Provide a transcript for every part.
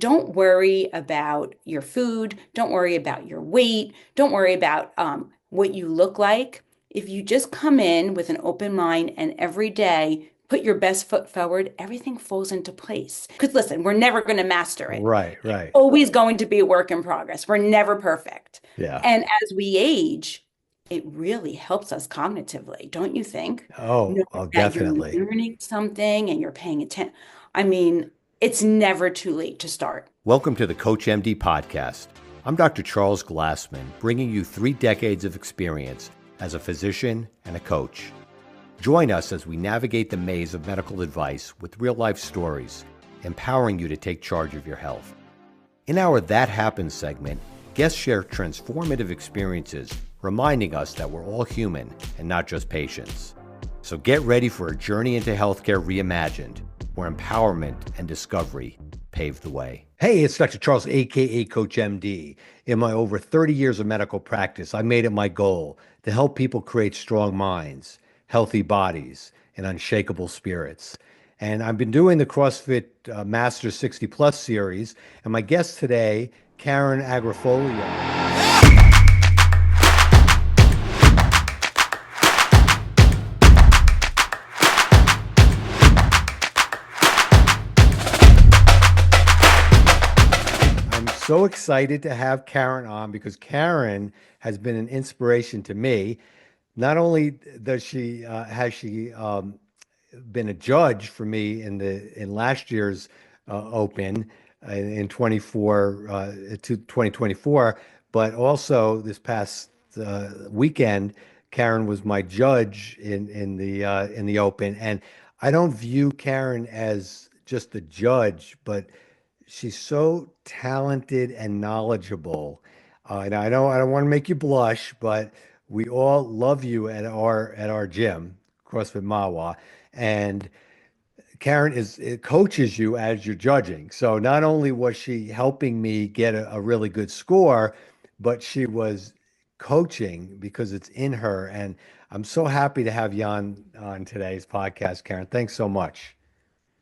don't worry about your food. Don't worry about your weight. Don't worry about what you look like. If you just come in with an open mind and every day put your best foot forward, everything falls into place. Because listen, we're never going to master it. Right, right. Always going to be a work in progress. We're never perfect. Yeah. And as we age, it really helps us cognitively, don't you think? Oh, Knowing oh, that you're definitely. learning something and you're paying attention. I mean, it's never too late to start. Welcome to the CoachMD podcast. I'm Dr. Charles Glassman, bringing you 3 decades of experience as a physician and a coach. Join us as we navigate the maze of medical advice with real-life stories, empowering you to take charge of your health. In our That Happens segment, guests share transformative experiences, reminding us that we're all human and not just patients. So get ready for a journey into healthcare reimagined, where empowerment and discovery pave the way. Hey, it's Dr. Charles, aka CoachMD. In my over 30 years of medical practice, I made it my goal to help people create strong minds, healthy bodies, and unshakable spirits. And I've been doing the CrossFit Masters 60 Plus series, and my guest today, Karen Agrifolio. I'm so excited to have Karen on because Karen has been an inspiration to me. Not only does she has she been a judge for me in last year's Open in 2024, but also this past weekend, Karen was my judge in the Open, and I don't view Karen as just a judge, but she's so talented and knowledgeable. And I don't want to make you blush, but we all love you at our gym, CrossFit Mawa, and Karen is it coaches you as you're judging. So not only was she helping me get a really good score, but she was coaching because it's in her. And I'm so happy to have you on today's podcast, Karen. Thanks so much.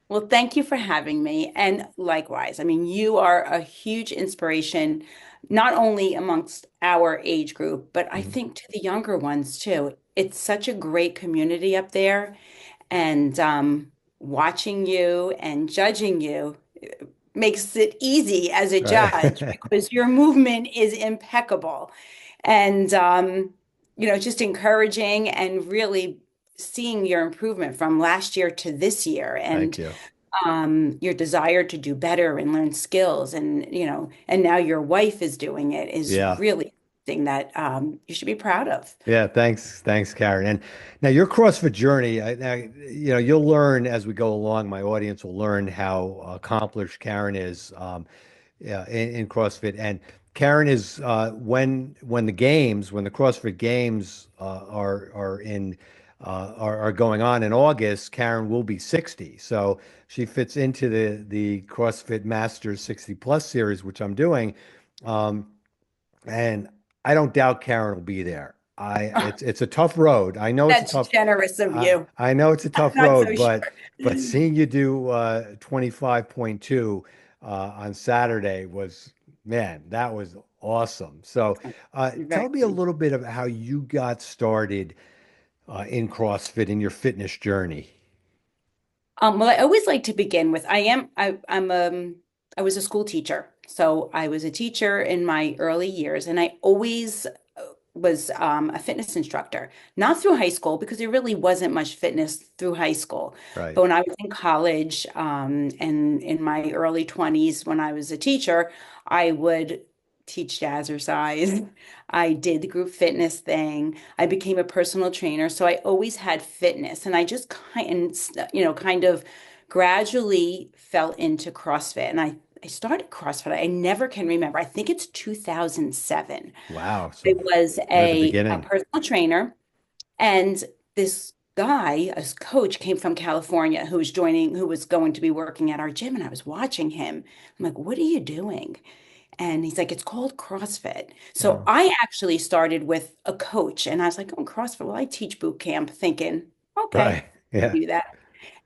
Well, thank you for having me. And likewise, I mean, you are a huge inspiration, not only amongst our age group, but I Mhm. think to the younger ones too. It's such a great community up there. And watching you and judging you makes it easy as a judge Right. because your movement is impeccable. And, just encouraging and really seeing your improvement from last year to this year. Thank And you. your desire to do better and learn skills and now your wife is doing it is Yeah. really something that you should be proud of. Yeah, thanks, Karen. And now your CrossFit journey, you'll learn as we go along. My audience will learn how accomplished Karen is yeah, in CrossFit. And Karen is when the CrossFit Games are going on in August. Karen will be 60, so she fits into the CrossFit Masters 60 Plus series, which I'm doing. Um, and I don't doubt Karen will be there. It's a tough road. I know it's a That's tough generous of you. I know it's a I'm tough not road, so sure. but seeing you do 25.2 on Saturday was, man, that was awesome. So You're very tell me a kind. little bit of how you got started in CrossFit in your fitness journey. Well, I always like to begin with I was a school teacher. So I was a teacher in my early years, and I always was a fitness instructor, not through high school because there really wasn't much fitness through high school. Right. But when I was in college, and in my early 20s, when I was a teacher, I would teach jazzercise. I did the group fitness thing. I became a personal trainer. So I always had fitness, and I just kind of gradually fell into CrossFit. And I started CrossFit. I never can remember. I think it's 2007. Wow. I So was right at the a beginning. personal trainer, and this guy, a coach, came from California who was going to be working at our gym, and I was watching him. I'm like, "What are you doing?" And he's like, "It's called CrossFit." So Oh, I actually started with a coach, and I was like, "Oh, CrossFit. Well, I teach boot camp," thinking, "Okay, right. I can Yeah. do that."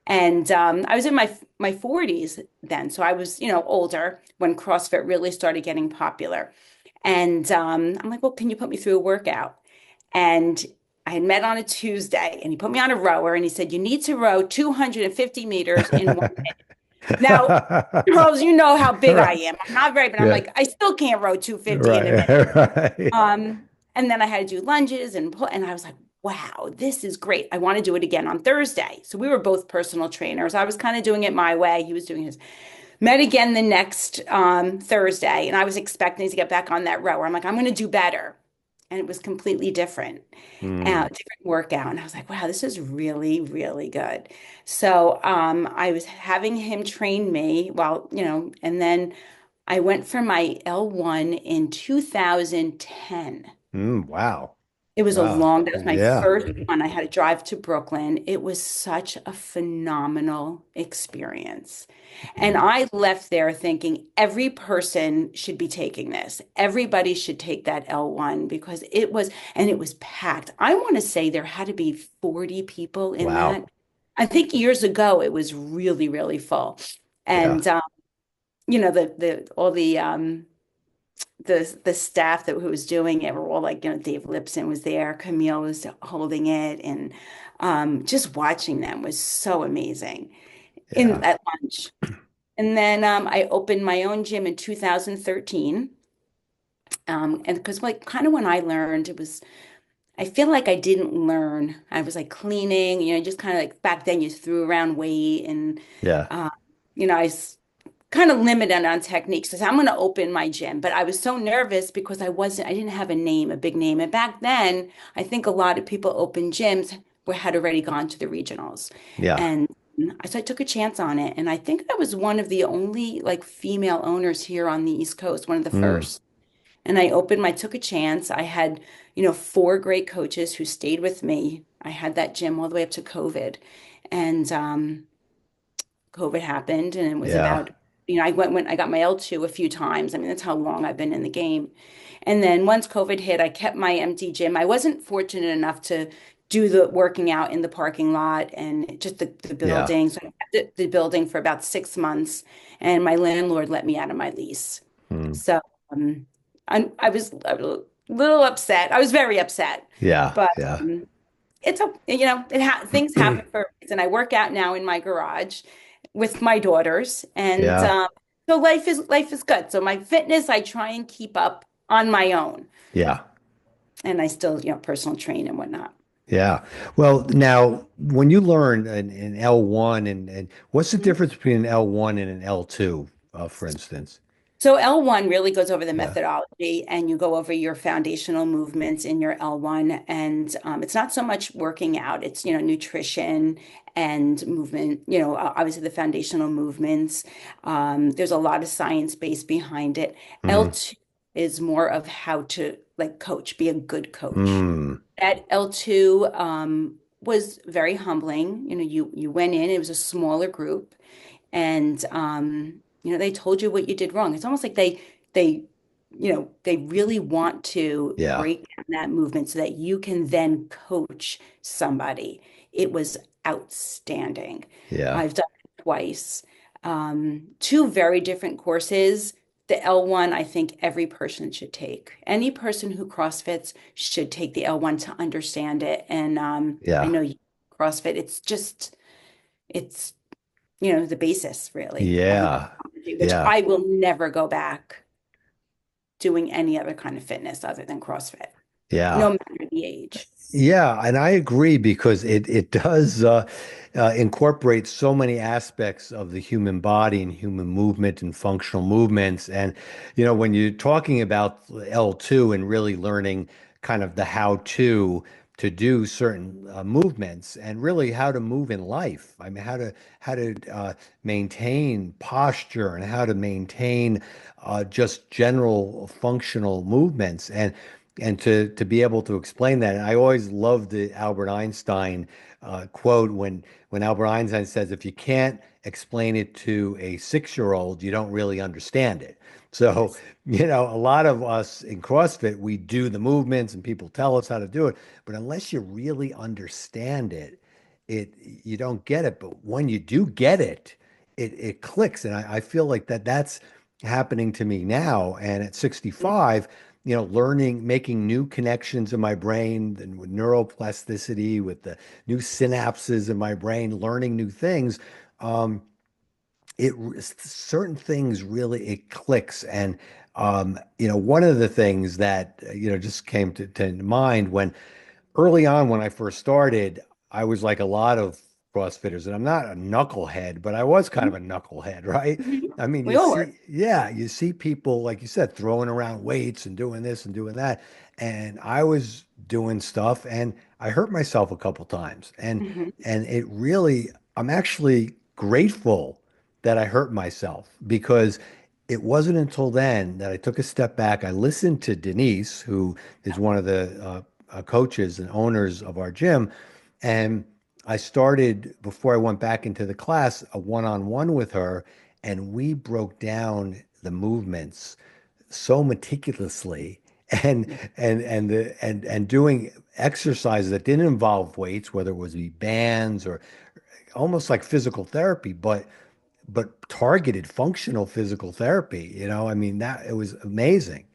And I was in my 40s then, so I was, older when CrossFit really started getting popular. And I'm like, well, can you put me through a workout? And I had met on a Tuesday, and he put me on a rower, and he said, you need to row 250 meters in one. Now, Charles, you know how big I Right. am. I'm not very, but I'm Yeah. like, I still can't row 250 in a minute. Right. Right. And then I had to do lunges and pull, and I was like, wow, this is great. I want to do it again on Thursday. So we were both personal trainers. I was kind of doing it my way. He was doing his. Met again the next Thursday, and I was expecting to get back on that rower. I'm like, I'm going to do better. And it was completely different, Mm, different workout. And I was like, wow, this is really, really good. So I was having him train me while, and then I went for my L1 in 2010. wow. It was a Wow. long, that was my Yeah. first one. I had to drive to Brooklyn. It was such a phenomenal experience. And Mm, I left there thinking every person should be taking this. Everybody should take that L1 because it was packed. I want to say there had to be 40 people in wow. that. I think years ago it was really, really full. Yeah. And all the staff that who was doing it were all like, Dave Lipson was there, Camille was holding it, and just watching them was so amazing in Yeah. at lunch. And then I opened my own gym in 2013. And because like kind of when I learned, I feel like I didn't learn. I was like cleaning, just kind of like back then you threw around weight and Yeah. uh, I kind of limited on techniques. So I'm going to open my gym, but I was so nervous because I didn't have a name, a big name. And back then, I think a lot of people open gyms had already gone to the regionals. Yeah. And so I took a chance on it. And I think I was one of the only like female owners here on the East Coast, one of the Mm, first. And I took a chance. I had, four great coaches who stayed with me. I had that gym all the way up to COVID. And COVID happened and it was yeah. about, I got my L2 a few times. I mean, that's how long I've been in the game. And then once COVID hit, I kept my empty gym. I wasn't fortunate enough to do the working out in the parking lot and just the Yeah. building. So I kept the building for about 6 months and my landlord let me out of my lease. Mm, So I was a little upset. I was very upset, yeah. but Yeah. it's a things happen for a reason. I work out now in my garage with my daughters, and Yeah. so life is good. So my fitness, I try and keep up on my own, Yeah. and I still personal train and whatnot. Yeah. Well, now when you learn an L1 and what's the difference between an L1 and an L2, for instance? So L1 really goes over the Yeah. methodology and you go over your foundational movements in your L1. And it's not so much working out, it's, nutrition and movement, obviously the foundational movements. There's a lot of science base behind it. Mm, L2 is more of how to like coach, be a good coach. mm, At L2 was very humbling. You went in, it was a smaller group and they told you what you did wrong. It's almost like they they really want to yeah. break down that movement so that you can then coach somebody. It was outstanding. Yeah. I've done it twice. Two very different courses. The L1, I think every person should take. Any person who CrossFits should take the L1 to understand it. And I Yeah. know CrossFit, it's the basis really of Yeah. methodology, which Yeah. I will never go back doing any other kind of fitness other than CrossFit, no Yeah. matter the age. Yeah, and I agree because it does incorporate so many aspects of the human body and human movement and functional movements. And when you're talking about L2 and really learning kind of the how to do certain movements and really how to move in life. I mean, how to maintain posture and how to maintain just general functional movements and to be able to explain that. And I always loved the Albert Einstein quote when Albert Einstein says, "If you can't explain it to a 6-year-old, you don't really understand it." So, Yes. a lot of us in CrossFit, we do the movements and people tell us how to do it, but unless you really understand it, it you don't get it, but when you do get it, it clicks. And I feel like that's happening to me now. And at 65, learning, making new connections in my brain and with neuroplasticity, with the new synapses in my brain, learning new things. Um, it certain things really it clicks. And one of the things that just came to mind when early on when I first started, I was like a lot of CrossFitters, and I'm not a knucklehead, but I was kind of a knucklehead, right? Mhm. I mean, We all were. you see people, like you said, throwing around weights and doing this and doing that. And I was doing stuff and I hurt myself a couple times. Mhm. And it really, I'm actually grateful that I hurt myself because it wasn't until then that I took a step back. I listened to Denise, who is one of the coaches and owners of our gym. And I started, before I went back into the class, a one-on-one with her, and we broke down the movements so meticulously and Yeah. and doing exercises that didn't involve weights, whether it was be bands or almost like physical therapy, but targeted functional physical therapy. I mean, that it was amazing.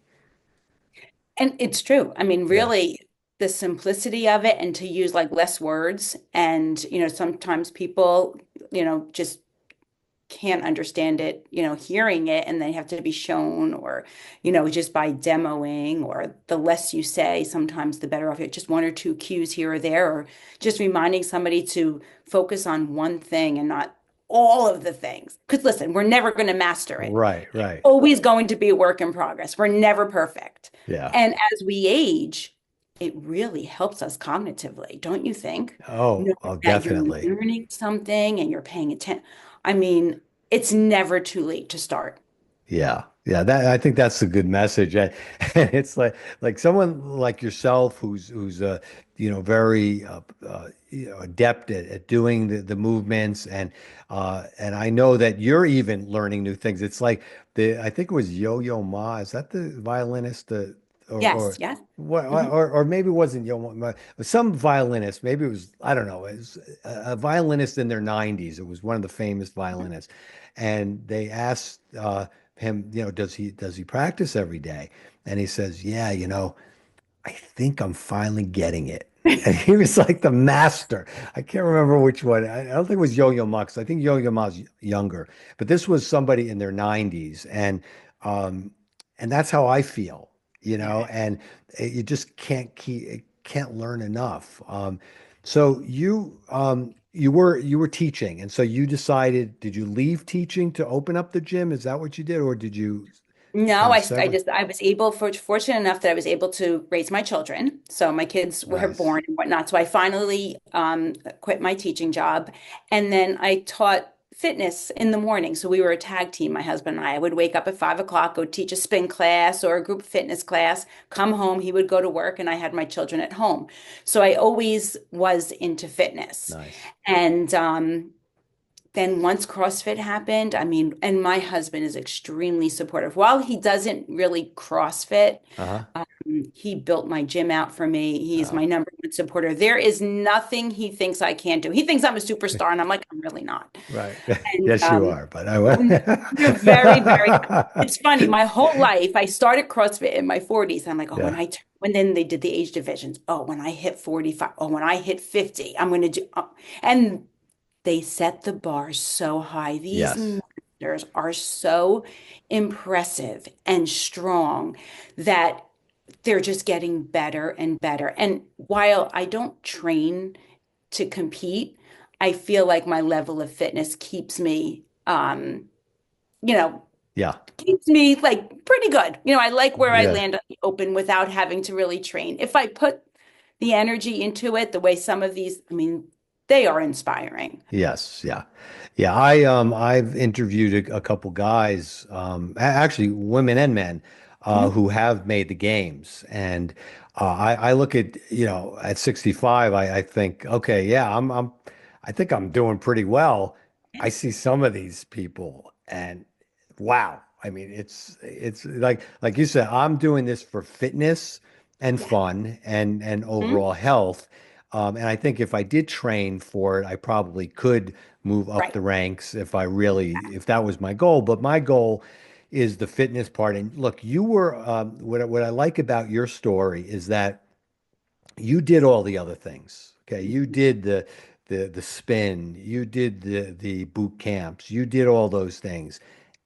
And it's true. I mean, Yeah. really, the simplicity of it and to use like less words. And, sometimes people, just can't understand it, hearing it, and they have to be shown, or, just by demoing, or the less you say, sometimes the better off it. Just one or two cues here or there, or just reminding somebody to focus on one thing and not all of the things. Because listen, we're never going to master it. Right, right. Always going to be a work in progress. We're never perfect. Yeah. And as we age, it really helps us cognitively, don't you think? Oh, Knowing oh, that you're definitely. learning something and you're paying attention. I mean, it's never too late to start. Yeah. Yeah, that I think that's a good message. And it's like someone like yourself who's very adept at doing the movements and I know that you're even learning new things. It's like the I think it was Yo-Yo Ma, is that the violinist Yes, or yes. what Mhm. or maybe it wasn't Yo-Yo Ma, some violinist, maybe it was I don't know, it was a violinist in their 90s. It was one of the famous violinists. And they asked him, does he practice every day? And he says, yeah, I think I'm finally getting it. And he was like the master. I can't remember which one. I don't think it was Yo-Yo Ma, 'cause I think Yo-Yo Ma's younger, but this was somebody in their 90s, um, and that's how I feel, Yeah. and you just can't learn enough. So you were teaching, and so you decided, did you leave teaching to open up the gym? Is that what you did, or did you No, kind of sever? I was able fortunate enough that I was able to raise my children. So my kids were Nice. born and whatnot. So I finally quit my teaching job, and then I taught fitness in the morning. So we were a tag team, my husband and I. I would wake up at 5 o'clock, go teach a spin class or a group fitness class, come home, he would go to work, and I had my children at home. So I always was into fitness. Nice. And then once CrossFit happened, I mean, and my husband is extremely supportive. While he doesn't really CrossFit, Uh-huh. he built my gym out for me. He's Oh, my number one supporter. There is nothing he thinks I can't do. He thinks I'm a superstar, and I'm like, I'm really not. right. And Yes, you are, but I will. you're very, very. It's funny. My whole life, I started CrossFit in my 40s. I'm like, oh, Yeah. when then they did the age divisions. Oh, when I hit 45. Oh, when I hit 50, I'm going to do. And they set the bar so high. These Yes. masters are so impressive and strong that they're just getting better and better. And while I don't train to compete, I feel like my level of fitness you know, Yeah. keeps me like pretty good. I like where I Yeah. land on the open without having to really train. If I put the energy into it, the way some of these, I mean, they are inspiring. Yes. Yeah. Yeah. I've interviewed a couple guys, actually women and men, Mhm. who have made the games. And I look at, at 65, I think, okay, yeah, I think I'm doing pretty well. I see some of these people and wow. I mean, it's like you said, I'm doing this for fitness and Yeah. fun and Mhm. overall health. And I think if I did train for it, I probably could move up Right. the ranks if that was my goal. But my goal is the fitness part. And look, what I like about your story is that you did all the other things. Okay, you did the spin, you did the boot camps, you did all those things,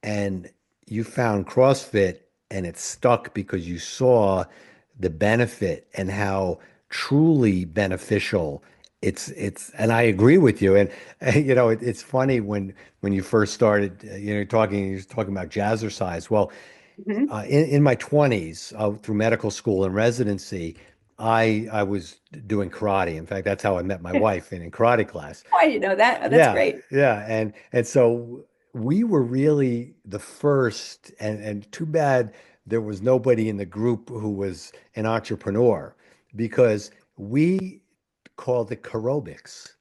and you found CrossFit and it stuck because you saw the benefit and how truly beneficial and I agree with you. And it's funny when you first started, you're talking about jazzercise. Well, Mhm. in my 20s, through medical school and residency, I was doing karate. In fact, that's how I met my wife in karate class. Oh, I didn't know that. Oh, that's Yeah, great. yeah, and so we were really the first, and too bad there was nobody in the group who was an entrepreneur because we called it aerobics.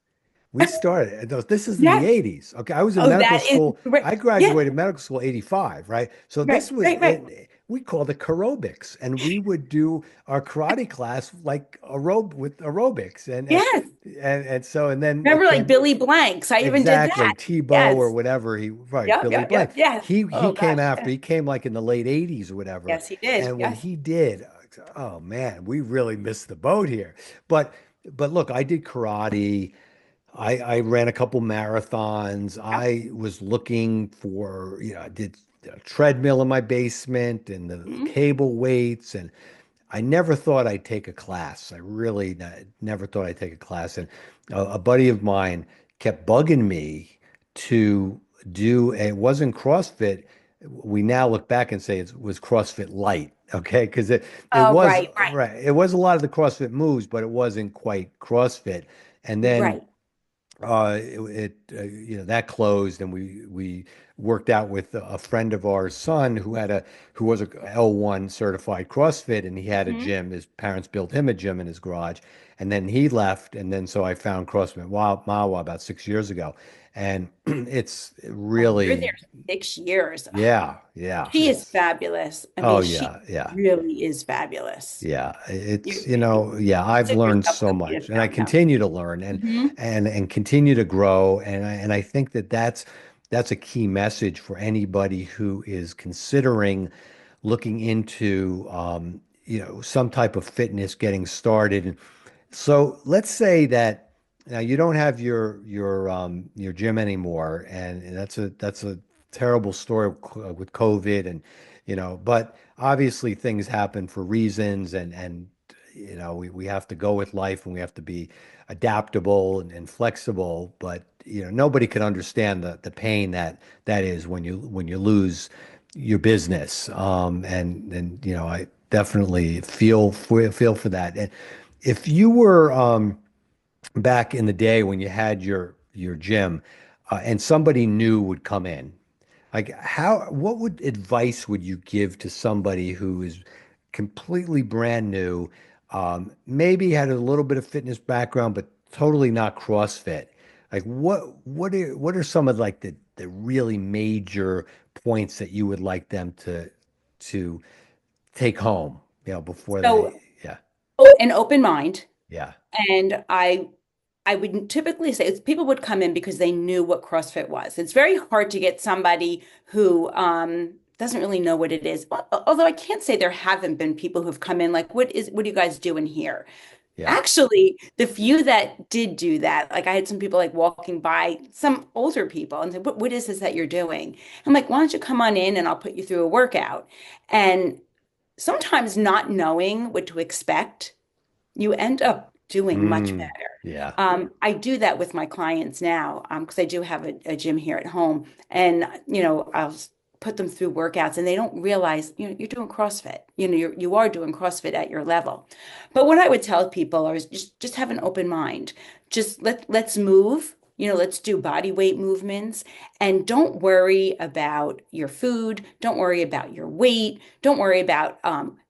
We started, this is in the Yes. 80s. Okay. I was in Oh, medical that is school. great. I Yeah. graduated medical school 85, right? So this Right. was Right. Right. we called it aerobics and we would do our karate class like with aerobics. Yes. And so, and then it Remember, like came Billy Blanks? I even did exactly that. Tebow or Yes. whatever right, Yep. Billy Yep. Blank. Yep. Yes. He Oh came gosh. after, Yes. he came like in the late 80s or whatever. Yes, he did. And when Yes. he did, oh man, we really missed the boat here. But, but look, I did karate. I ran a couple marathons. Yep. I was looking for, I did a treadmill in my basement and the Mhm. cable weights. And I never thought I'd take a class. I really never thought I'd take a class. And a buddy of mine kept bugging me to it wasn't CrossFit. We now look back and say it was CrossFit Light. Okay. Because it Oh, was, right. Right. right. It was a lot of the CrossFit moves, but it wasn't quite CrossFit. And then Right. that closed, and we worked out with a friend of ours son who was a L1 certified CrossFit, and he had a Mhm. gym. His parents built him a gym in his garage, and then he left, and then so I found CrossFit Mawa about 6 years ago, and it's Oh, you're really, there 6 years. yeah, yeah, She is it's, fabulous. I oh mean, she yeah, yeah. really is fabulous. Yeah, You, it's, you yeah, I've set learned yourself so up to be a much and I powerhouse. continue to learn Hmm. and continue to grow. And I think that that's a key message for anybody who is considering looking into, some type of fitness getting started. So let's say that now you don't have your gym anymore, and that's a terrible story with COVID, and but obviously things happen for reasons, and we have to go with life, and we have to be adaptable and flexible. But nobody can understand the pain that is when you lose your business, and I definitely feel for that. And if you were back in the day when you had your gym, and somebody new would come in, like what would advice would you give to somebody who is completely brand new, maybe had a little bit of fitness background, but totally not CrossFit? Like what are some of like the really major points that you would like them to take home, before So, yeah, an open mind. yeah. And I would typically say people would come in because they knew what CrossFit was. It's very hard to get somebody who doesn't really know what it is. Although I can't say there haven't been people who've come in like, what are you guys doing here? Yeah. Actually, the few that did do that, like I had some people like walking by, some older people, and said, what is this that you're doing? I'm like, why don't you come on in and I'll put you through a workout? And sometimes not knowing what to expect, you end up doing much Mm, better. yeah. I do that with my clients now because I do have a gym here at home, and I'll put them through workouts, and they don't realize you're doing CrossFit. You are doing CrossFit at your level. But what I would tell people is just have an open mind. Just let's move. Let's do body weight movements, and don't worry about your food. Don't worry about your weight. Don't worry about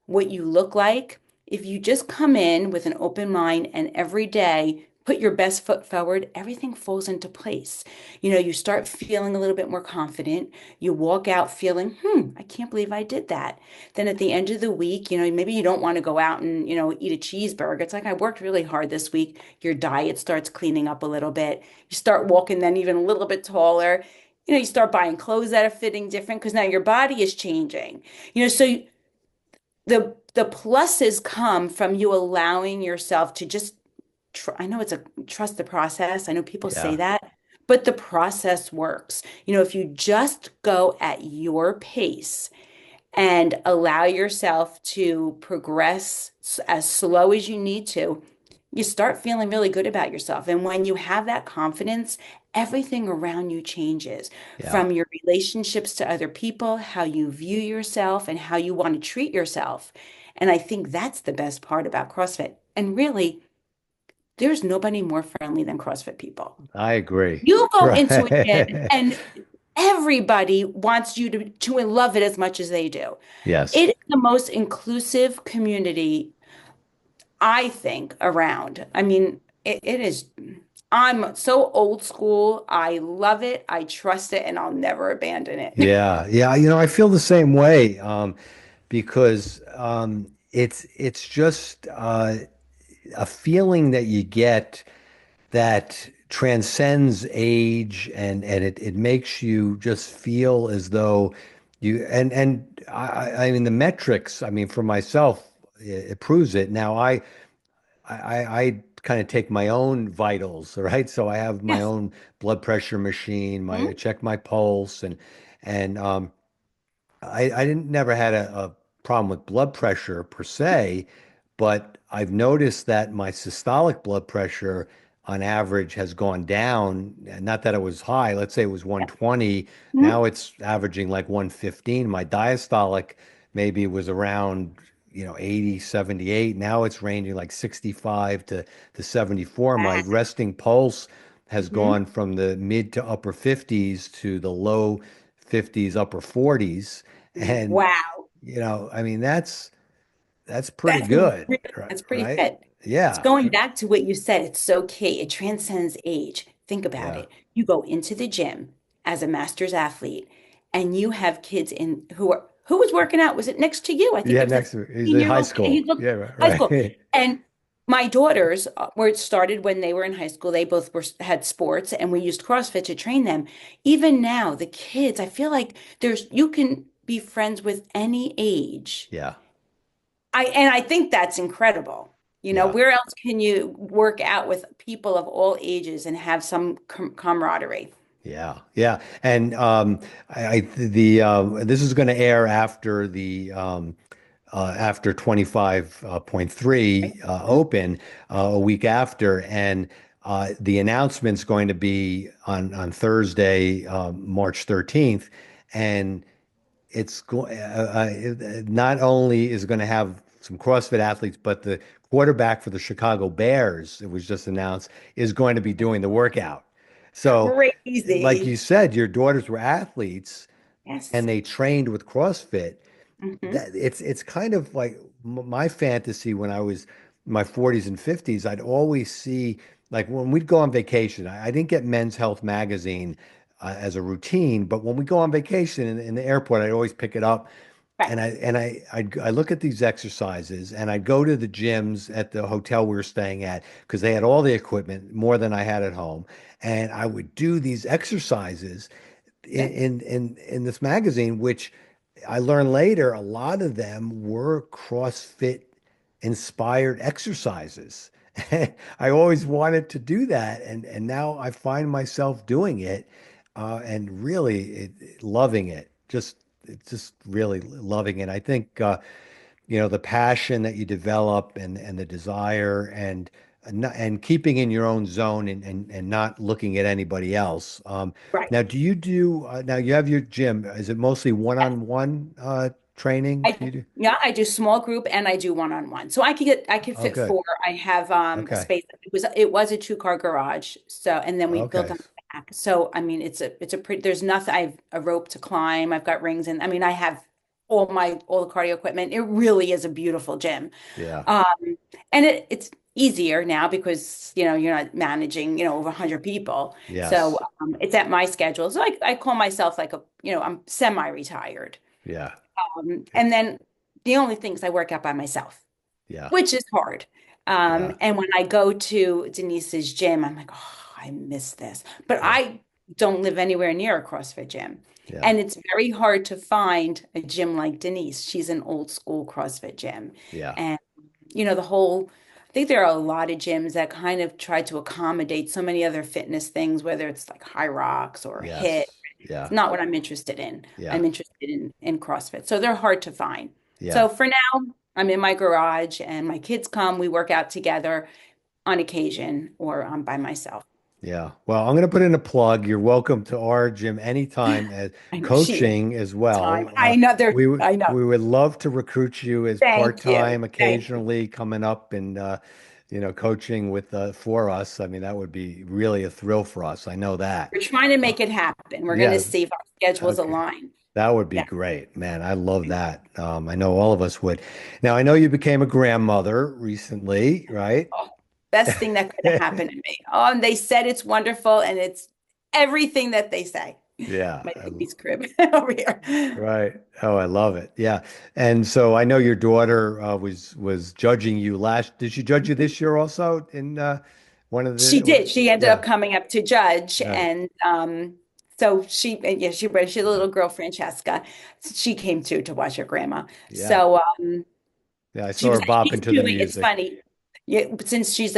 what you look like. If you just come in with an open mind and every day put your best foot forward, everything falls into place. You start feeling a little bit more confident. You walk out feeling, I can't believe I did that. Then at the end of the week, maybe you don't want to go out and, eat a cheeseburger. It's like, I worked really hard this week. Your diet starts cleaning up a little bit. You start walking then even a little bit taller. You start buying clothes that are fitting different because now your body is changing. So the pluses come from you allowing yourself to just I know it's a trust the process. I know people say Yeah. that, but the process works. If you just go at your pace and allow yourself to progress as slow as you need to, you start feeling really good about yourself. And when you have that confidence, everything around you changes Yeah. from your relationships to other people, how you view yourself, and how you want to treat yourself. And I think that's the best part about CrossFit. And really, there's nobody more friendly than CrossFit people. I agree. You go into a gym Right. and everybody wants you to love it as much as they do. Yes. It is the most inclusive community, I think, around. I mean, it is, I'm so old school. I love it. I trust it, and I'll never abandon it. Yeah. Yeah. I feel the same way. Because it's just a feeling that you get that transcends age, and it makes you just feel as though I mean the metrics, I mean for myself, it proves it. Now I kind of take my own vitals, right? So I have my Yes. own blood pressure machine, I Mhm. check my pulse, and I didn't never had a problem with blood pressure per se, but I've noticed that my systolic blood pressure on average has gone down. Not that it was high, let's say it was 120. Mhm. Now it's averaging like 115. My diastolic maybe was around, 80, 78. Now it's ranging like 65 to 74. My resting pulse has Mhm. gone from the mid to upper 50s to the low 50s, upper 40s. And, Wow. I mean, that's pretty That's good, that's pretty right? fit. It's Yeah. going back to what you said. It's so key. It transcends age. Think about Yeah. it. You go into the gym as a master's athlete, and you have kids in who was working out? Was it next to you? I think Yeah, it was a next to he's in high 15-year-old kid. He school. looked Yeah, high right, school. right. And my daughters were it started when they were in high school. They both had sports, and we used CrossFit to train them. Even now, the kids, I feel like you can be friends with any age Yeah. I think that's incredible. Yeah. Where else can you work out with people of all ages and have some camaraderie? Yeah, yeah, and this is going to air after the after 25.3 open a week after, and the announcement's going to be on Thursday, March 13th, and it's going not only is going to have some CrossFit athletes, but the quarterback for the Chicago Bears, it was just announced, is going to be doing the workout. So, like you Crazy. said, your daughters were athletes Yes. and they trained with CrossFit. Hmm. That it's kind of like my fantasy when I was in my 40s and 50s. I'd always see, like when we'd go on vacation. I didn't get Men's Health magazine as a routine, but when we go on vacation in the airport, I'd always pick it up. Right. And I look at these exercises, and I'd go to the gyms at the hotel we were staying at because they had all the equipment more than I had at home, and I would do these exercises Yeah. in this magazine, which I learned later, a lot of them were CrossFit inspired exercises. I always wanted to do that, and now I find myself doing it, and really loving it. Just really loving it. I think the passion that you develop, and the desire, and keeping in your own zone, and not looking at anybody else. Right. Now, now you have your gym. Is it mostly one-on-one training? Do you do? Yeah, I do small group and I do one-on-one. So I could Oh, fit good. four. I have a Okay. space. It was a two-car garage. So and then we built Okay. on the back. So I mean it's a pretty there's nothing I've a rope to climb. I've got rings and I mean I have all the cardio equipment. It really is a beautiful gym. Yeah. Um and it's easier now because, you're not managing, over 100 people. So Yes. it's at my schedule. So I call myself like I'm semi-retired. Yeah. And then the only things I work out by myself, Yeah. which is hard. Yeah. And when I go to Denise's gym, I'm like, oh, I miss this. But Yeah. I don't live anywhere near a CrossFit gym. Yeah. And it's very hard to find a gym like Denise. She's an old school CrossFit gym. Yeah. And, I think there are a lot of gyms that kind of try to accommodate so many other fitness things, whether it's like High Rocks or HIIT. Yes. It's Yeah. not what I'm interested in. Yeah. I'm interested in CrossFit. So they're hard to find. Yeah. So for now, I'm in my garage and my kids come, we work out together on occasion or I'm by myself. Yeah. Well, I'm going to put in a plug. You're welcome to our gym anytime as I know she is coaching as time. well. I know there, I know. We would love to recruit you as Thank you. part-time Thank you. occasionally coming up and coaching with for us. I mean, that would be really a thrill for us. I know that. We're trying to Uh, make it happen. We're going to yeah. see if our schedules Okay. align. That would be Yeah. great, man. I love that. I know all of us would. Now, I know you became a grandmother recently, right? Oh, best thing that could have happened to me. Oh, and they said it's wonderful and it's everything that they say. Yeah. My baby's crib over here. Right. Oh, I love it. Yeah. And so I know your daughter was judging you last. Did she judge you this year also in one of She the? did. She ended Yeah. up coming up to judge, Right. and so she's a little girl, Francesca. She came to watch her grandma. Yeah. So Yeah. I she saw her was bopping she's to the doing. It's music. funny, yeah. But since she's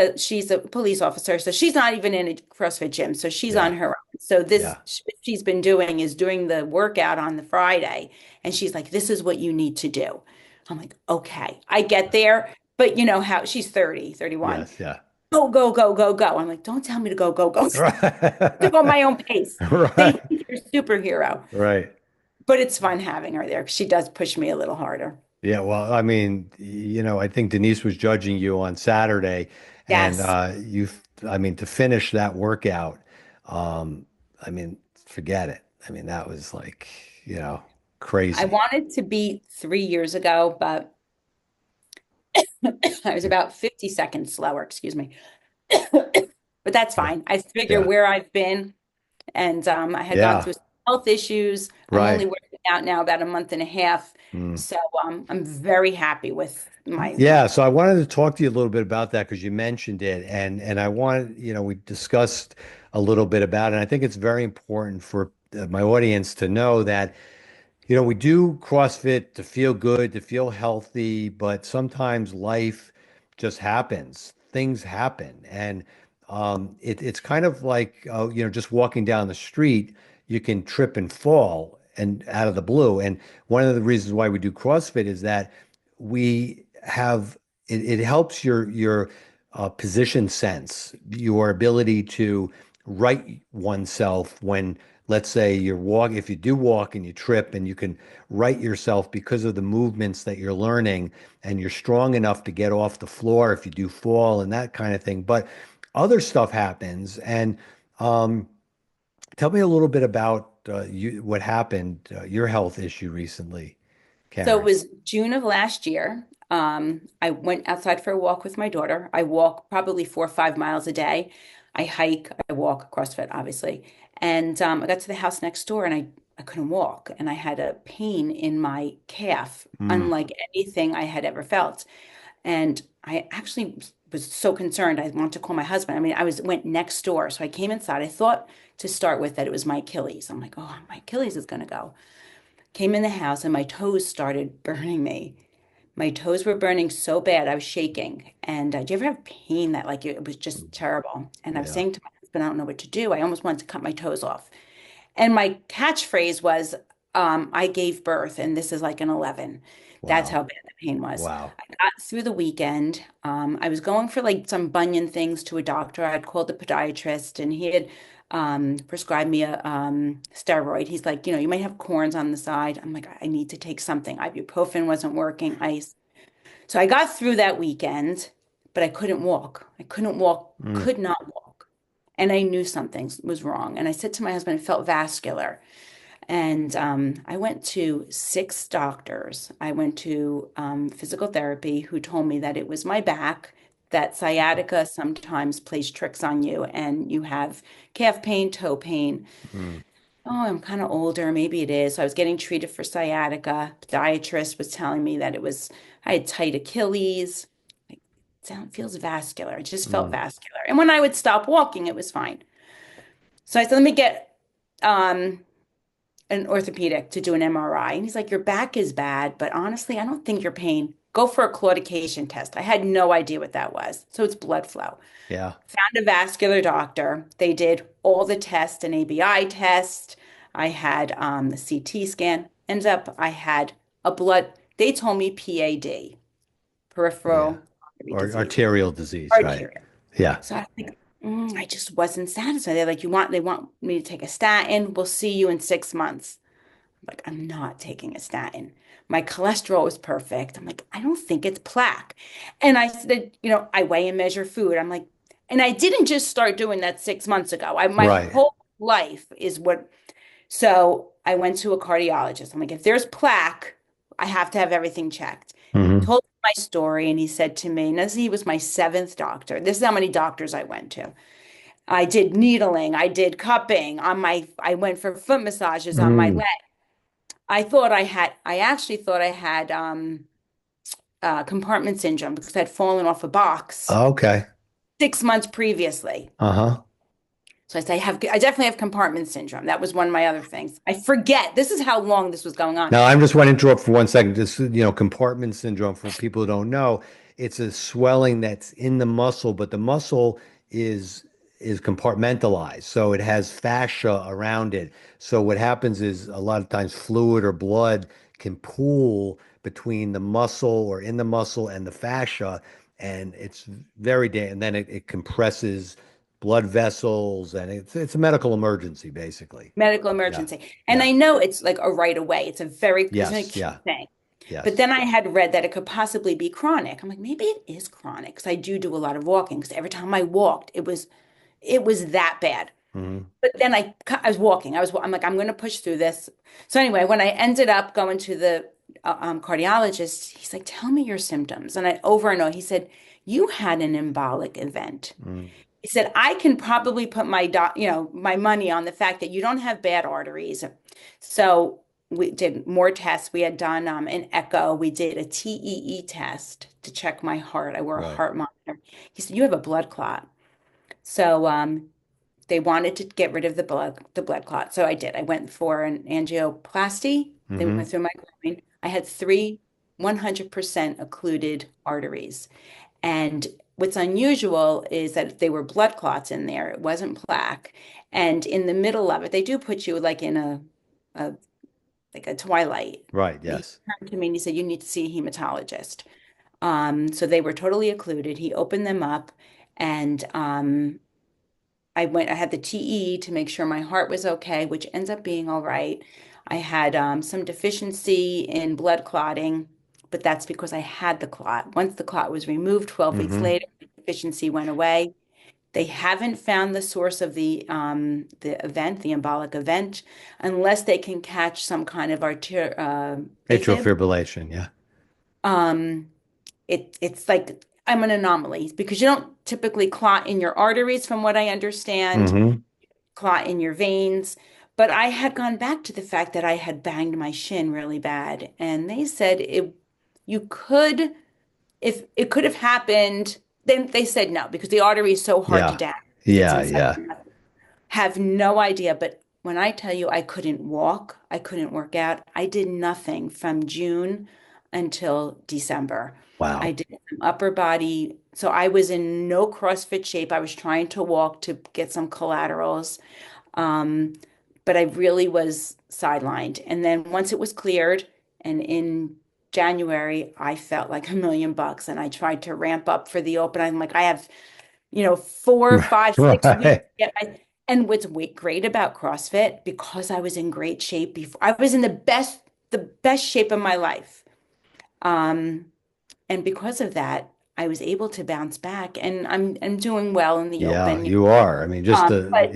a police officer, so she's not even in a CrossFit gym, so she's Yeah. on her own. So this Yeah. she's been doing is doing the workout on the Friday, and she's like, "This is what you need to do." I'm like, "Okay, I get there." But you know how she's 30, 31. Yes. Yeah. Go, go, go, go, go. I'm like, don't tell me to go, go, go. To go Right. my own pace. They Right. think you're a superhero, Right. but it's fun having her there. She does push me a little harder. Yeah, well, I mean, I think Denise was judging you on Saturday, and Yes. I mean, to finish that workout, um, I mean, forget it. I mean, that was like, I crazy. wanted to be 3 years ago, but I was about 50 seconds slower, excuse me. But that's Yeah, fine. I figure yeah, where I've been, and I had gone yeah, through some health issues. I'm only right. working out now about a month and a half, Mm. so I'm very happy with my. Yeah, so I wanted to talk to you a little bit about that because you mentioned it, and I wanted, we discussed a little bit about it. And I think it's very important for my audience to know that. We do CrossFit to feel good, to feel healthy, but sometimes life just happens. Things happen. And it's kind of like, just walking down the street, you can trip and fall and out of the blue. And one of the reasons why we do CrossFit is that we have it helps your position sense, your ability to right oneself when, let's say, if you do walk and you trip, and you can right yourself because of the movements that you're learning, and you're strong enough to get off the floor if you do fall and that kind of thing. But other stuff happens, and um, tell me a little bit about what happened, your health issue recently, So it Karen. was June of last year. I went outside for a walk with my daughter. I walk probably 4 or 5 miles a day. I hike, I walk, CrossFit, obviously. And I got to the house next door and I couldn't walk. And I had a pain in my calf, Mm, unlike anything I had ever felt. And I actually was so concerned. I wanted to call my husband. I mean, went next door. So I came inside. I thought to start with that it was my Achilles. I'm like, oh, my Achilles is going to go. Came in the house and my toes started burning me. My toes were burning so bad, I was shaking. And do you ever have pain that like it was just terrible? And I was yeah. saying to my husband, I don't know what to do. I almost wanted to cut my toes off. And my catchphrase was, I gave birth and this is like an 11. That's Wow. how bad the pain was. Wow. I got through the weekend. I was going for like some bunion things to a doctor. I'd called the podiatrist and he had prescribed me a steroid. He's like, you might have corns on the side. I'm like, I need to take something. Ibuprofen wasn't working, ice. So I got through that weekend, but I couldn't walk. I couldn't walk, Mm, could not walk. And I knew something was wrong. And I said to my husband, it felt vascular. And I went to 6 doctors. I went to physical therapy who told me that it was my back that sciatica sometimes plays tricks on you and you have calf pain, toe pain. Mm. Oh, I'm kind of older. Maybe it is. So I was getting treated for sciatica. Podiatrist was telling me that I had tight Achilles. Like, feels vascular. It just felt Mm. vascular. And when I would stop walking, it was fine. So I said, let me get um, an orthopedic to do an MRI. And he's like, your back is bad, but honestly, I don't think your pain. Go for a claudication test. I had no idea what that was. So it's blood flow. Yeah. Found a vascular doctor. They did all the tests, an ABI test. I had the CT scan. Ends up, I had a blood. They told me PAD, Yeah. peripheral artery Or disease, arterial disease, right? arterial. Yeah. So I was like, I just wasn't satisfied. They're like, they want me to take a statin. We'll see you in 6 months. Like, I'm not taking a statin. My cholesterol was perfect. I'm like, I don't think it's plaque. And I said, I weigh and measure food. I'm like, and I didn't just start doing that 6 months ago. My Right. whole life is what. So I went to a cardiologist. I'm like, if there's plaque, I have to have everything checked. Hmm. Told him my story, and he said to me, and this he was my seventh doctor. This is how many doctors I went to. I did needling, I did cupping I went for foot massages on my Mm. leg. I actually thought I had compartment syndrome because I'd fallen off a box Okay. 6 months previously. Uh-huh. So I definitely have compartment syndrome. That was one of my other things. I forget. This is how long this was going on. Now, I'm just want to interrupt for 1 second. Just, compartment syndrome, for people who don't know, it's a swelling that's in the muscle, but the muscle is is compartmentalized. So it has fascia around it. So what happens is a lot of times fluid or blood can pool between the muscle or in the muscle and the fascia, and it's and then it compresses blood vessels, and it's a medical emergency, basically. Medical Yeah. emergency. And Yeah. I know it's like a right away. It's an Yes. acute Yeah. thing. But Yes. then I had read that it could possibly be chronic. I'm like, maybe it is chronic because I do a lot of walking. Because every time I walked, it was that bad. Hmm. But then I was walking. I'm like, I'm going to push through this. So anyway, when I ended up going to the cardiologist, he's like, tell me your symptoms. And I over and over, he said, you had an embolic event. Mm. He said, I can probably put my money on the fact that you don't have bad arteries. So we did more tests. We had done an echo. We did a TEE test to check my heart. I wore a Right. heart monitor. He said, you have a blood clot. So they wanted to get rid of the blood clot. So I did. I went for an angioplasty. They Hmm. went through my groin. I had three 100% occluded arteries. And what's unusual is that they were blood clots in there. It wasn't plaque. And in the middle of it, they do put you like in a like a twilight. Right. He Yes. turned to me and he said, you need to see a hematologist. So they were totally occluded. He opened them up and I had the TE to make sure my heart was okay, which ends up being all right. I had some deficiency in blood clotting, but that's because I had the clot. Once the clot was removed, 12 weeks Hmm. later, the deficiency went away. They haven't found the source of the event, the embolic event, unless they can catch some kind of Atrial AFib. fibrillation. Yeah. Um, it's like I'm an anomaly because you don't typically clot in your arteries, from what I understand, Hmm. clot in your veins. But I had gone back to the fact that I had banged my shin really bad, and they said you could, if it could have happened. Then they said no because the artery is so hard to Yeah. damage. It's Yeah. inside. Yeah. Have no idea. But when I tell you I couldn't walk, I couldn't work out, I did nothing from June until December. I Wow. did some upper body. So I was in no CrossFit shape. I was trying to walk to get some collaterals. Um, but I really was sidelined. And then once it was cleared, and in January, I felt like $1 million. And I tried to ramp up for the open. I'm like, I have 4, 5, 6 weeks Right. to get my. And what's great about CrossFit, because I was in great shape before, I was in the best shape of my life. Um, and because of that, I was able to bounce back, and I'm doing well in the Yeah, open. you are. I mean, But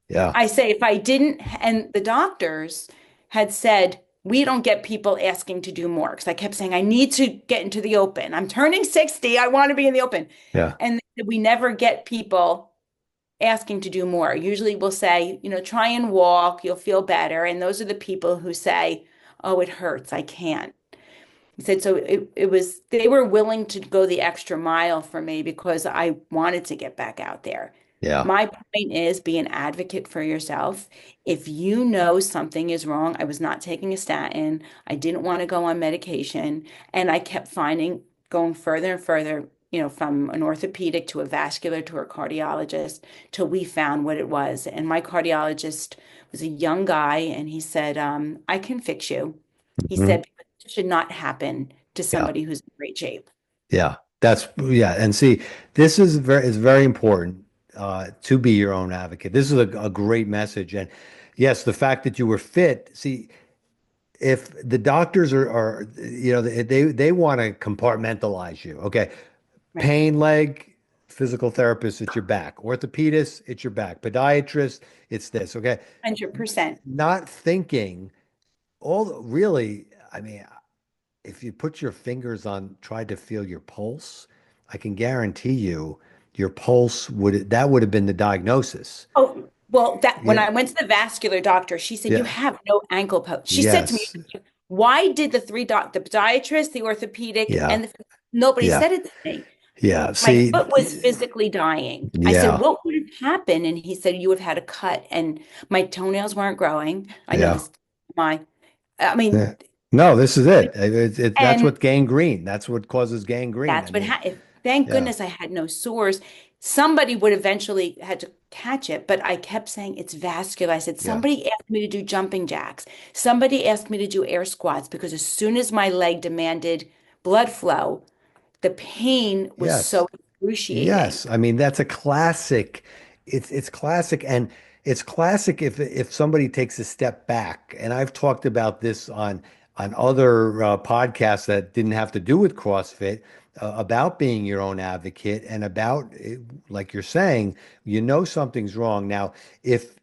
yeah. I say if I didn't, and the doctors had said, we don't get people asking to do more because I kept saying, I need to get into the open. I'm turning 60. I want to be in the open. Yeah. And we never get people asking to do more. Usually we'll say, try and walk, you'll feel better. And those are the people who say, oh, it hurts. I can't. He said, so it was, they were willing to go the extra mile for me because I wanted to get back out there. Yeah. My point is be an advocate for yourself. If you know something is wrong, I was not taking a statin. I didn't want to go on medication. And I kept finding going further and further, from an orthopedic to a vascular to a cardiologist till we found what it was. And my cardiologist was a young guy and he said, I can fix you. He Mhm. said, should not happen to Yeah. somebody who's in great shape. Yeah. Yeah. And see, this is very important to be your own advocate. This is a great message. And yes, the fact that you were fit, see, if the doctors they want to compartmentalize you. Okay. Right. Pain leg, physical therapist, it's your back. Orthopedist, it's your back. Podiatrist, it's this. Okay. 100%. Not thinking all really, I mean, if you put your fingers on, try to feel your pulse, I can guarantee you your pulse that would have been the diagnosis. Oh, well, that when Yeah. I went to the vascular doctor, she said, you Yeah. have no ankle post. She said to me, Yes. why did the podiatrist, the orthopedic, Yeah. and nobody Yeah. said it to me? Yeah. My See, foot was physically dying. I said, yeah. what would have happened? And he said, you have had a cut and my toenails weren't growing. I know Yeah. this, I mean, Yeah. No, this is it. That's and what gangrene. That's what causes gangrene. I that's what mean, happened. Thank yeah. goodness I had no sores. Somebody would eventually had to catch it, but I kept saying it's vascular. I said, Yeah. somebody asked me to do jumping jacks. Somebody asked me to do air squats because as soon as my leg demanded blood flow, the pain was Yes. so excruciating. Yes, I mean that's a classic. It's classic, and it's classic if somebody takes a step back. And I've talked about this on other podcasts that didn't have to do with CrossFit about being your own advocate and about like you're saying, something's wrong. Now, if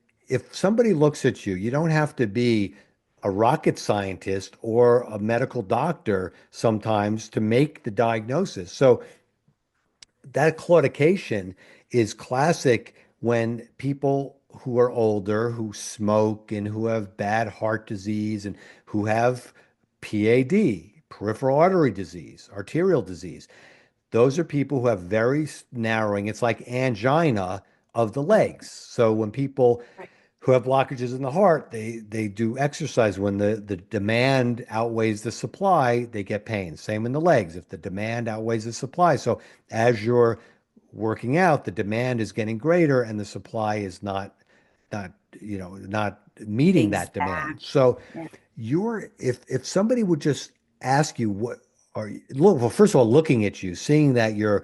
somebody looks at you, you don't have to be a rocket scientist or a medical doctor sometimes to make the diagnosis. So that claudication is classic when people who are older, who smoke and who have bad heart disease and who have PAD, peripheral artery disease, arterial disease. Those are people who have very narrowing, it's like angina of the legs. So when people Right. who have blockages in the heart, they do exercise. When the demand outweighs the supply, they get pain. Same in the legs, if the demand outweighs the supply. So as you're working out, the demand is getting greater and the supply is not not meeting that demand. Exactly. So Yeah. if somebody would just ask you what are you, look, well, first of all, looking at you, seeing that you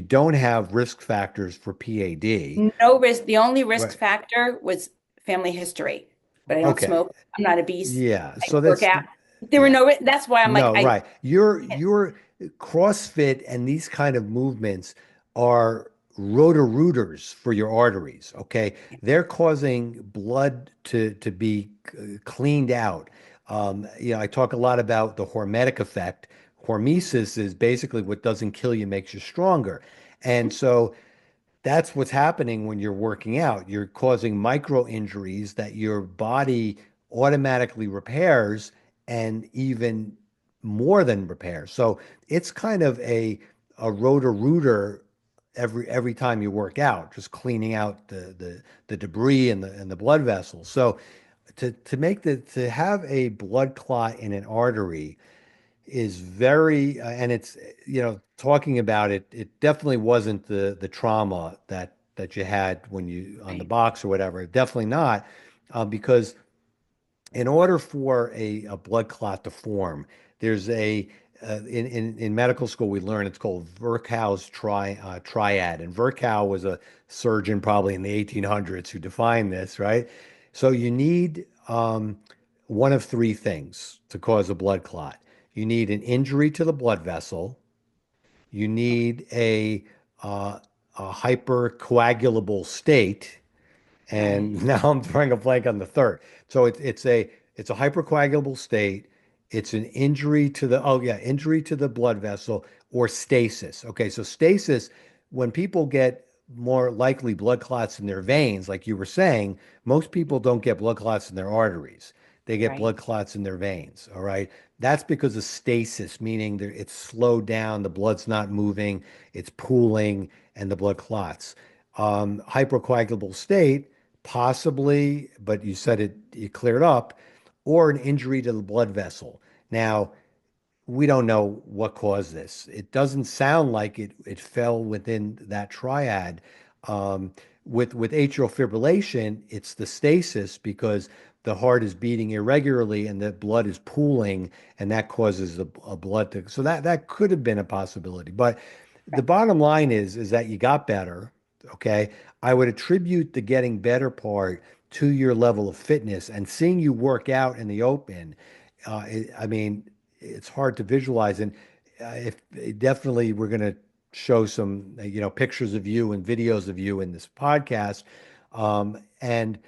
don't have risk factors for PAD. No risk. The only risk Right. factor was family history, but I don't Okay. smoke. I'm not obese. Yeah. I So work that's out. There were yeah. no, that's why I'm like, No, right. Your CrossFit and these kind of movements are rotor-rooters for your arteries, okay? They're causing blood to be cleaned out. I talk a lot about the hormetic effect. Hormesis is basically what doesn't kill you makes you stronger. And so that's what's happening when you're working out. You're causing micro injuries that your body automatically repairs and even more than repairs. So it's kind of a rotor rooter every time you work out, just cleaning out the debris and the blood vessels. So to have a blood clot in an artery is very and it's talking about it, it definitely wasn't the trauma that you had when you on the right. box or whatever, definitely not, because in order for a blood clot to form, there's in medical school we learn it's called Virchow's triad, and Virchow was a surgeon probably in the 1800s who defined this, right? So you need one of three things to cause a blood clot. You need an injury to the blood vessel. You need a hypercoagulable state, Right. and now I'm throwing a blank on the third. So it's a it's a hypercoagulable state. It's an injury to the, oh yeah, injury to the blood vessel or stasis. Okay, so stasis, when people get more likely blood clots in their veins, like you were saying, most people don't get blood clots in their arteries. They get Right. blood clots in their veins. All right. That's because of stasis, meaning it's slowed down, the blood's not moving, it's pooling, and the blood clots. Hypercoagulable state, possibly, but you said it cleared up, or an injury to the blood vessel. Now, we don't know what caused this. It doesn't sound like it fell within that triad. Um, with atrial fibrillation, it's the stasis because the heart is beating irregularly and the blood is pooling, and that causes a blood to. So that could have been a possibility. But the Right. bottom line is that you got better. Okay, I would attribute the getting better part to your level of fitness and seeing you work out in the open. I mean, it's hard to visualize. And if definitely we're going to show some, pictures of you and videos of you in this podcast, and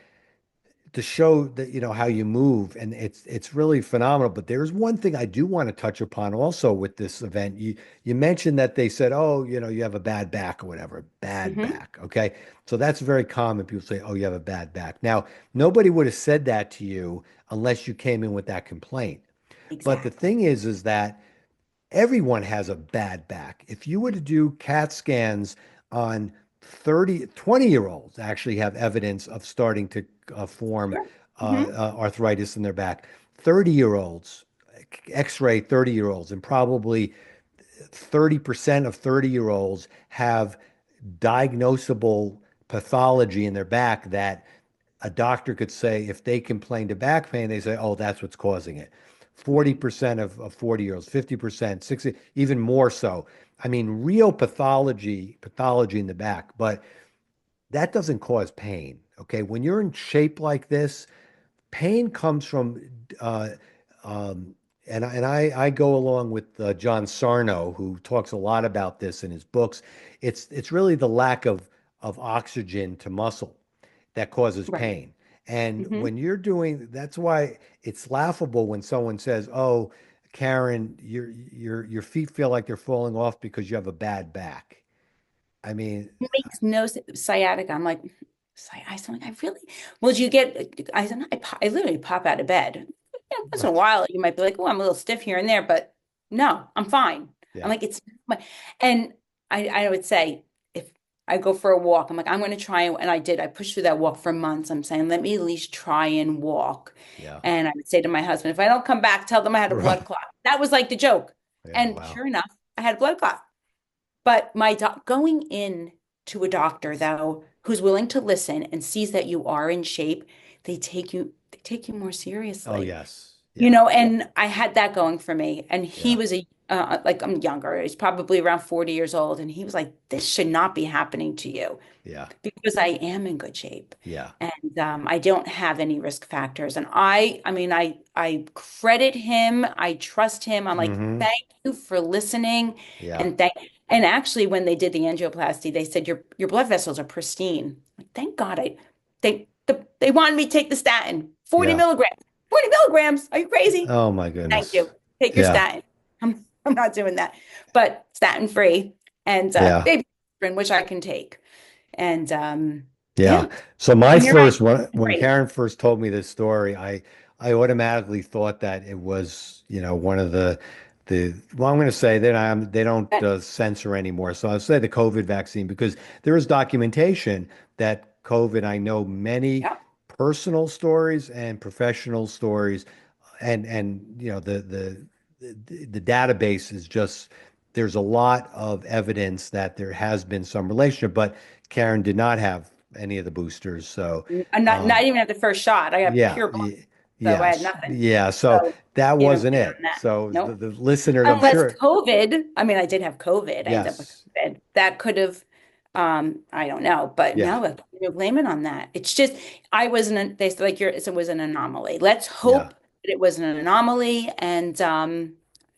to show that, how you move, and it's really phenomenal. But there's one thing I do want to touch upon also with this event. You mentioned that they said, oh, you have a bad back or whatever, bad Hmm. back. Okay. So that's very common. People say, oh, you have a bad back. Now, nobody would have said that to you unless you came in with that complaint. But the Exactly. thing is that everyone has a bad back. If you were to do CAT scans on 20-year-olds actually have evidence of starting to form Sure. Hmm. arthritis in their back. 30-year-olds, X-ray 30-year-olds, and probably 30% of 30-year-olds have diagnosable pathology in their back that a doctor could say if they complained of back pain, they say, oh, that's what's causing it. Right. 40% of 40-year-olds, 50%, 60, even more so. I mean, real pathology in the back, but that doesn't cause pain. Okay. When you're in shape like this, pain comes from, uh, um, and I go along with John Sarno, who talks a lot about this in his books. It's really the lack of oxygen to muscle that causes Right. pain. And Hmm. when you're doing, that's why it's laughable when someone says, "Oh, Karen, your feet feel like they're falling off because you have a bad back." I mean, Makes no sciatica. I'm like, I'm like, I really, well, do you get, I literally pop out of bed. Yeah, once in a right. while, you might be like, oh, I'm a little stiff here and there, but no, I'm fine. I'm Yeah. like, it's my, and I would say, if I go for a walk, I'm like, I'm going to try, and I did, I pushed through that walk for months. I'm saying, let me at least try and walk. Yeah. And I would say to my husband, if I don't come back, tell them I had a blood Right. clot. That was like the joke. Yeah. And Wow. sure enough, I had a blood clot. But my doc going in to a doctor though, who's willing to listen and sees that you are in shape, they take you more Oh, seriously. yes. Yeah. And I had that going for me. And he Yeah. was like I'm younger. He's probably around 40 years old. And he was like, this should not be happening to you Yeah. because I am in good shape Yeah. and I don't have any risk factors. And I mean, I credit him. I trust him. I'm like, Hmm. thank you for listening, Yeah. and actually, when they did the angioplasty, they said your blood vessels are pristine. Like, thank God they wanted me to take the statin, 40 Yeah. milligrams. 40 milligrams. Are you crazy? Oh my Thank goodness. you. Take your Yeah. statin. I'm not doing that, but statin free and Yeah. baby aspirin, which I can take. And Yeah. yeah. So my And here I first am. one, when Great. Karen first told me this story, I automatically thought that it was, one of the well, I'm going to say that they don't censor anymore. So I'll say the COVID vaccine because there is documentation that COVID, I know many Yeah. personal stories and professional stories, and the database is just there's a lot of evidence that there has been some relationship, but Karen did not have any of the boosters. So, I'm not um, even at the first shot. I got yeah, pure blood, so I had yes, nothing. yeah. So So that can't even wasn't blame it on it. that. So the, Nope. the listeners, I'm Unless sure, COVID, I mean, I did have COVID. I ended up with yes, COVID. That could have, I don't know, but yeah, no, I can't blame it on that. It's just, I wasn't, they said like it was an anomaly. Let's yeah, hope that it was an anomaly and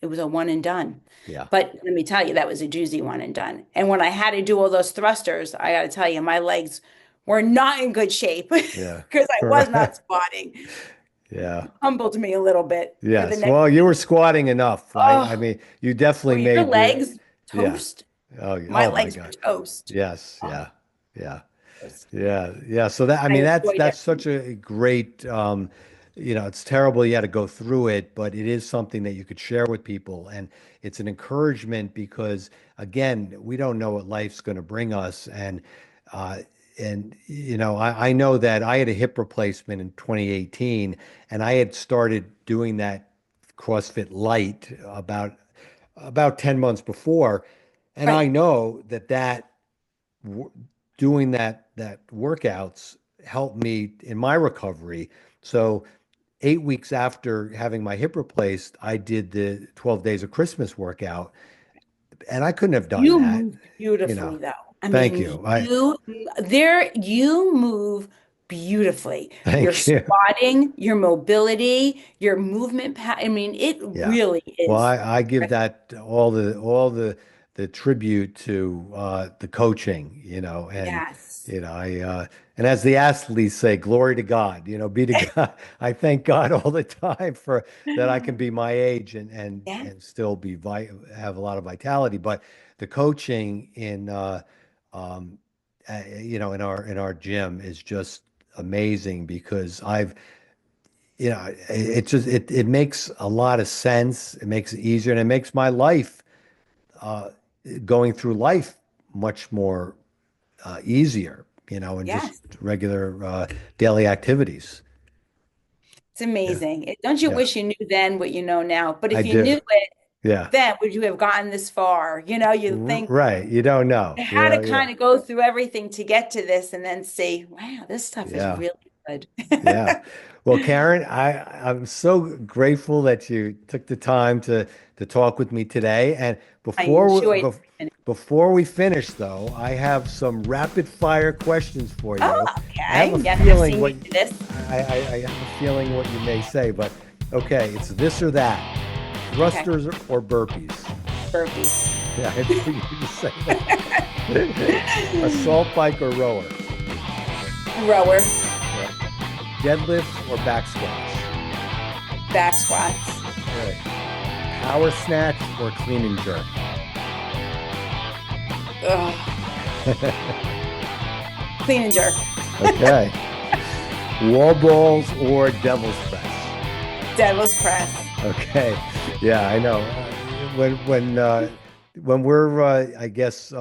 it was a one and done. yeah, But let me tell you, that was a doozy one and done. And when I had to do all those thrusters, I got to tell you, my legs were not in good shape yeah. because I was not squatting. Yeah. Humbled me a little bit for the Yes. next. Well, you were squatting enough. I Oh, mean, you definitely were your made the, legs yeah. toast? Oh, My oh my legs were God. toast. Yes. Oh, Yeah. Yeah. toast. Yeah. Yeah. So that, I I mean, enjoyed that's it. such a great, it's terrible you had to go through it, but it is something that you could share with people. And it's an encouragement because, again, we don't know what life's going to bring us. Uh, I know that I had a hip replacement in 2018, and I had started doing that CrossFit Light about 10 months before. And I Right. know that w- doing that workouts helped me in my recovery. So 8 weeks after having my hip replaced, I did the 12 days of Christmas workout, and I couldn't have done You that. move You beautifully, know, though. I thank mean, you. I you move beautifully. Your thank you. squatting, your mobility, your movement. I mean, it Yeah. really Well, is. I give that all the tribute to the coaching, Yes. and as the athletes say, glory to God, be to God. I thank God all the time for that I can be my age Yeah. and still have a lot of vitality. But the coaching um, in our gym is just amazing because it makes a lot of sense. It makes it easier and it makes my life, uh, going through life much more easier, and just Yes. regular daily activities. It's Yeah. amazing. Don't you Yeah, wish you knew then what you know now? But I if you knew do. it Yeah. then, would you have gotten this far? You think Right. You don't know. I had to Yeah. kind of go through everything to get to this and then see, wow, this stuff is Yeah. really good. Yeah. Well, Karen, I'm so grateful that you took the time to talk with me today. And I before we, enjoyed bef- it. before we finish, though, I have some rapid fire questions for Oh, you. I have okay. a Yes, I've feeling seen you do this. I have a feeling what you may say, but okay, it's this or that. Okay. Thrusters or burpees? Burpees. Yeah, I figured you say that. Assault bike or rower? Rower. Yeah. Deadlifts or back squats? Back squats. Right. Power snatch or clean and jerk? Ugh. Clean and jerk. Okay. Wall balls or devil's press? Devil's press. Okay. Yeah, I know. When we're I guess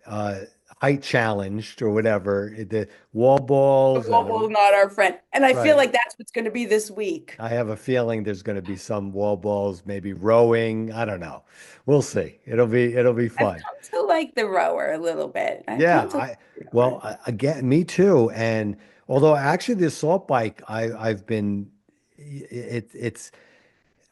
uh height challenged or whatever, the wall The balls and wobble is not our friend. And I feel right. like that's what's going to be this week. I have a feeling there's going to be some wall balls, maybe rowing. I don't know. We'll see. It'll be I've fun. come to like the rower a little bit. I've Yeah, come to like the well, rower. again, me too. And although actually the assault bike, I've been, it's,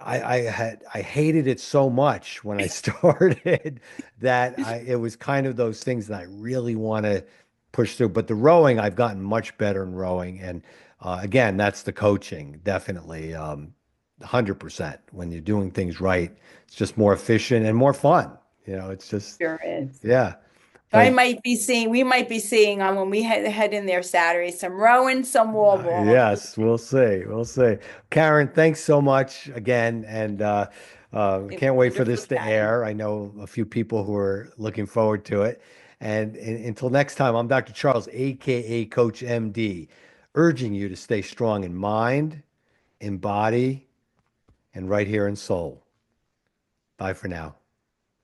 I hated it so much when I started that it was kind of those things that I really want to push through. But the rowing, I've gotten much better in rowing. And again, that's the coaching, definitely, 100%. When you're doing things right, it's just more efficient and more fun. It's just, Sure is. yeah. So But we might be seeing on when we head in there Saturday, some rowing, some wall balls. yes, we'll see. We'll see. Karen, thanks so much again. And It was can't wait for wonderful this to chatting. air. I know a few people who are looking forward to it. And until next time, I'm Dr. Charles, AKA Coach MD, urging you to stay strong in mind, in body, and right here in soul. Bye for now.